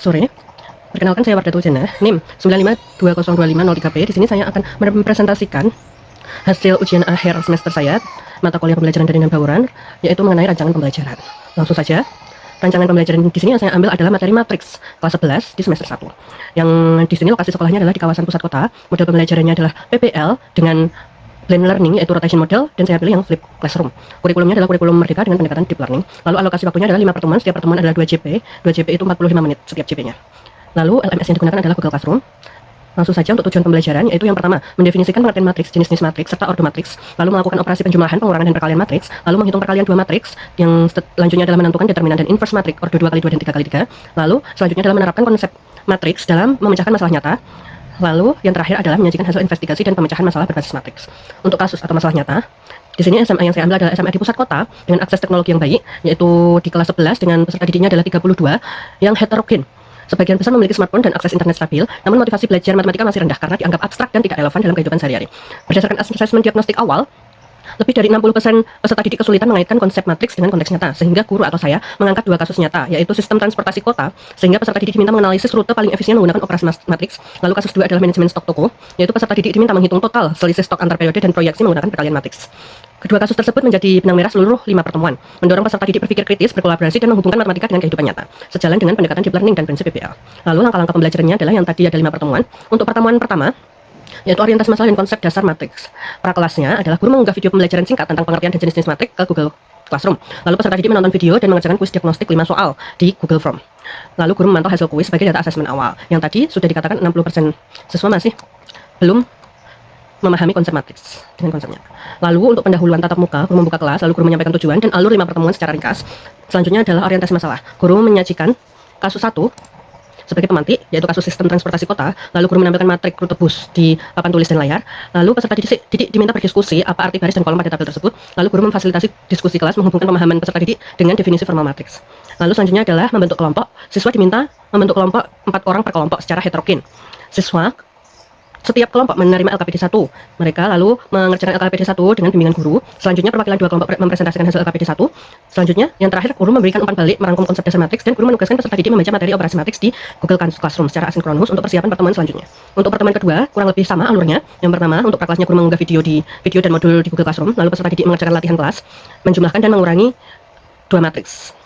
Sore. Perkenalkan, saya Wardatu Jana, NIM 952025023P. Di sini saya akan mempresentasikan hasil ujian akhir semester saya mata kuliah pembelajaran daring dan bauran, yaitu mengenai rancangan pembelajaran. Langsung saja. Rancangan pembelajaran di sini yang saya ambil adalah materi matriks kelas 11 di semester 1. Yang di sini lokasi sekolahnya adalah di kawasan pusat kota. Model pembelajarannya adalah PPL dengan blend learning, yaitu rotation model, dan saya pilih yang flip classroom. Kurikulumnya adalah kurikulum merdeka dengan pendekatan deep learning. Lalu alokasi waktunya adalah 5 pertemuan, setiap pertemuan adalah 2 JP. 2 JP itu 45 menit setiap JP-nya. Lalu LMS yang digunakan adalah Google Classroom. Langsung saja untuk tujuan pembelajaran, yaitu yang pertama, mendefinisikan pengertian matriks, jenis-jenis matriks, serta ordo matriks, lalu melakukan operasi penjumlahan, pengurangan, dan perkalian matriks, lalu menghitung perkalian dua matriks, yang selanjutnya adalah menentukan determinan dan inverse matrik, ordo 2 kali 2 dan 3 kali 3, lalu selanjutnya adalah menerapkan konsep matriks dalam memecahkan masalah nyata, lalu yang terakhir adalah menyajikan hasil investigasi dan pemecahan masalah berbasis matriks. Untuk kasus atau masalah nyata, di sini SMA yang saya ambil adalah SMA di pusat kota dengan akses teknologi yang baik, yaitu di kelas 11 dengan peserta didiknya adalah 32 yang heterogen. Sebagian besar memiliki smartphone dan akses internet stabil, namun motivasi belajar matematika masih rendah karena dianggap abstrak dan tidak relevan dalam kehidupan sehari-hari. Berdasarkan asesmen diagnostik awal, lebih dari 60% peserta didik kesulitan mengaitkan konsep matriks dengan konteks nyata, sehingga guru atau saya mengangkat dua kasus nyata, yaitu sistem transportasi kota, sehingga peserta didik diminta menganalisis rute paling efisien menggunakan operasi matriks. Lalu kasus 2 adalah manajemen stok toko, yaitu peserta didik diminta menghitung total selisih stok antar periode dan proyeksi menggunakan perkalian matriks. Kedua kasus tersebut menjadi benang merah seluruh 5 pertemuan, mendorong peserta didik berpikir kritis, berkolaborasi, dan menghubungkan matematika dengan kehidupan nyata, sejalan dengan pendekatan deep learning dan prinsip PPL. Lalu langkah-langkah pembelajarannya adalah yang tadi ada 5 pertemuan. Untuk pertemuan pertama, yaitu orientasi masalah dan konsep dasar matriks. Prakelasnya adalah guru mengunggah video pembelajaran singkat tentang pengertian dan jenis-jenis matriks ke Google Classroom. Lalu peserta didik menonton video dan mengerjakan kuis diagnostik 5 soal di Google Form. Lalu guru memantau hasil kuis sebagai data asesmen awal. Yang tadi sudah dikatakan 60% siswa masih belum memahami konsep matriks dengan konsepnya. Lalu untuk pendahuluan tatap muka, guru membuka kelas, lalu guru menyampaikan tujuan dan alur 5 pertemuan secara ringkas. Selanjutnya adalah orientasi masalah. Guru menyajikan kasus 1 sebagai pemantik, yaitu kasus sistem transportasi kota. Lalu guru menampilkan matrik rute bus di papan tulis dan layar. Lalu peserta didik diminta berdiskusi apa arti baris dan kolom pada tabel tersebut. Lalu guru memfasilitasi diskusi kelas menghubungkan pemahaman peserta didik dengan definisi formal matriks. Lalu selanjutnya adalah membentuk kelompok. Siswa diminta membentuk kelompok 4 orang per kelompok secara heterogen. Setiap kelompok menerima LKPD 1. Mereka lalu mengerjakan LKPD 1 dengan bimbingan guru. Selanjutnya perwakilan 2 kelompok mempresentasikan hasil LKPD 1. Selanjutnya, yang terakhir, guru memberikan umpan balik merangkum konsep dasar matriks dan guru menugaskan peserta didik membaca materi operasi matriks di Google Classroom secara asinkronus untuk persiapan pertemuan selanjutnya. Untuk pertemuan kedua, kurang lebih sama alurnya. Yang pertama, untuk prakelasnya guru mengunggah video dan modul di Google Classroom. Lalu peserta didik mengerjakan latihan kelas, menjumlahkan dan mengurangi 2 matriks.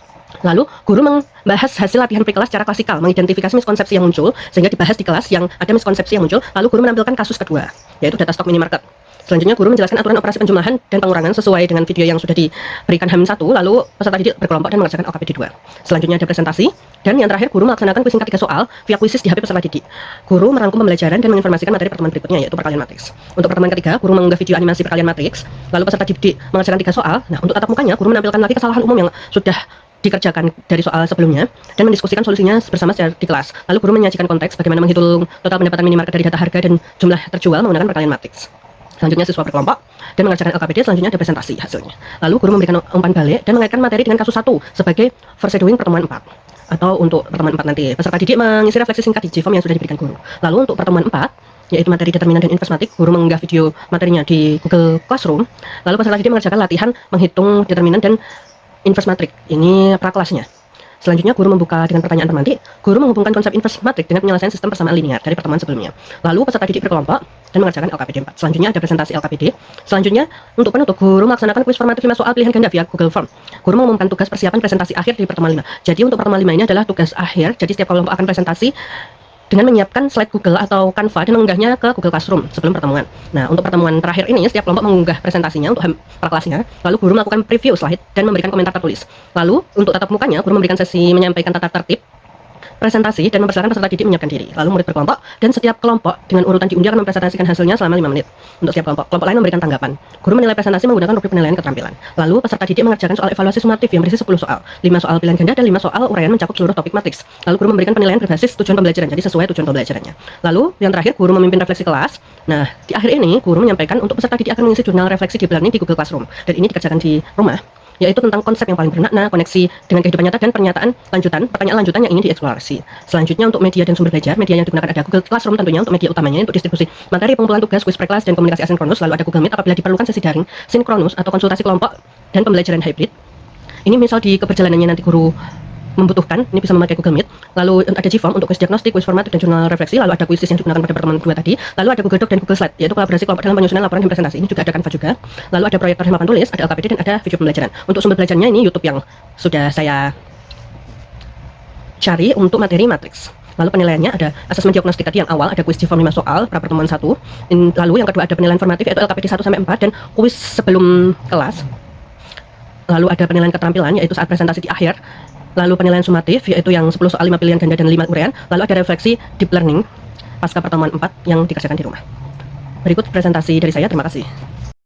Lalu, guru membahas hasil latihan pre-kelas secara klasikal, mengidentifikasi miskonsepsi yang muncul, sehingga dibahas di kelas yang ada miskonsepsi yang muncul. Lalu, guru menampilkan kasus kedua, yaitu data stok minimarket. Selanjutnya, guru menjelaskan aturan operasi penjumlahan dan pengurangan sesuai dengan video yang sudah diberikan H-1, lalu peserta didik berkelompok dan mengerjakan LKPD 2. Selanjutnya ada presentasi, dan yang terakhir, guru melaksanakan kuis singkat 3 soal via kuisis di HP peserta didik. Guru merangkum pembelajaran dan menginformasikan materi pertemuan berikutnya, yaitu perkalian matriks. Untuk pertemuan ketiga, guru mengunggah video animasi perkalian matriks, lalu peserta didik mengerjakan 3 soal. Nah, untuk tatap mukanya, guru menampilkan lagi kesalahan umum yang sudah dikerjakan dari soal sebelumnya dan mendiskusikan solusinya bersama secara di kelas. Lalu guru menyajikan konteks bagaimana menghitung total pendapatan minimarket dari data harga dan jumlah terjual menggunakan perkalian matriks. Selanjutnya siswa berkelompok dan mengerjakan LKPD. Selanjutnya ada presentasi hasilnya. Lalu guru memberikan umpan balik dan mengaitkan materi dengan kasus 1 sebagai foreshadowing pertemuan 4. Atau untuk pertemuan 4 nanti peserta didik mengisi refleksi singkat di G-form yang sudah diberikan guru. Lalu untuk pertemuan 4, yaitu materi determinan dan inverse matrik, guru mengunggah video materinya di Google Classroom. Lalu peserta didik mengerjakan latihan menghitung determinan dan inverse matrik. Ini prakelasnya. Selanjutnya guru membuka dengan pertanyaan pemantik. Guru menghubungkan konsep inverse matrik dengan penyelesaian sistem persamaan linear dari pertemuan sebelumnya. Lalu peserta didik berkelompok dan mengerjakan LKPD 4. Selanjutnya ada presentasi LKPD. Selanjutnya untuk penutup, guru melaksanakan kuis formatif 5 soal pilihan ganda via Google Form. Guru mengumumkan tugas persiapan presentasi akhir di pertemuan 5. Jadi untuk pertemuan 5 ini adalah tugas akhir. Jadi setiap kelompok akan presentasi dengan menyiapkan slide Google atau Canva dan mengunggahnya ke Google Classroom sebelum pertemuan. Nah, untuk pertemuan terakhir ini, setiap kelompok mengunggah presentasinya untuk prakelasnya, lalu guru melakukan preview slide dan memberikan komentar tertulis. Lalu, untuk tatap mukanya, guru memberikan sesi menyampaikan tata tertib presentasi dan mempersilahkan peserta didik menyiapkan diri. Lalu murid berkelompok dan setiap kelompok dengan urutan diundi akan mempresentasikan hasilnya selama 5 menit. Untuk setiap kelompok, kelompok lain memberikan tanggapan. Guru menilai presentasi menggunakan rubrik penilaian keterampilan. Lalu peserta didik mengerjakan soal evaluasi sumatif yang berisi 10 soal, 5 soal pilihan ganda dan 5 soal uraian mencakup seluruh topik matriks. Lalu guru memberikan penilaian berbasis tujuan pembelajaran, jadi sesuai tujuan pembelajarannya. Lalu yang terakhir, guru memimpin refleksi kelas. Nah, di akhir ini guru menyampaikan untuk peserta didik akan mengisi jurnal refleksi deep learning di Google Classroom, dan ini dikerjakan di rumah, yaitu tentang konsep yang paling bermakna, koneksi dengan kehidupan nyata, dan pertanyaan lanjutan yang ingin dieksplorasi. Selanjutnya untuk media dan sumber belajar, media yang digunakan ada Google Classroom tentunya untuk media utamanya, untuk distribusi materi, pengumpulan tugas, kuis pre-kelas, dan komunikasi asinkronus. Lalu ada Google Meet apabila diperlukan sesi daring, sinkronus, atau konsultasi kelompok, dan pembelajaran hybrid. Ini misal di keberjalanannya nanti guru membutuhkan, ini bisa memakai Google Meet. Lalu ada Gform untuk kuis diagnostik, kuis formatif, dan jurnal refleksi. Lalu ada kuisis yang digunakan pada pertemuan 2 tadi. Lalu ada Google Doc dan Google Slide, yaitu kolaborasi kelompok dalam penyusunan laporan dan presentasi. Ini juga ada Canva juga. Lalu ada proyektor hemapan tulis, ada LKPD, dan ada video pembelajaran. Untuk sumber belajarnya ini YouTube yang sudah saya cari untuk materi matriks. Lalu penilaiannya ada asesmen diagnostik tadi yang awal, ada kuis Gform 5 soal, pra pertemuan 1. Lalu yang kedua ada penilaian formatif, yaitu LKPD 1-4, dan kuis sebelum kelas. Lalu ada penilaian keterampilan, yaitu saat presentasi di akhir. Lalu penilaian sumatif, yaitu yang 10 soal 5 pilihan ganda dan 5 uraian. Lalu ada refleksi deep learning pasca pertemuan 4 yang dikerjakan di rumah. Berikut presentasi dari saya, terima kasih.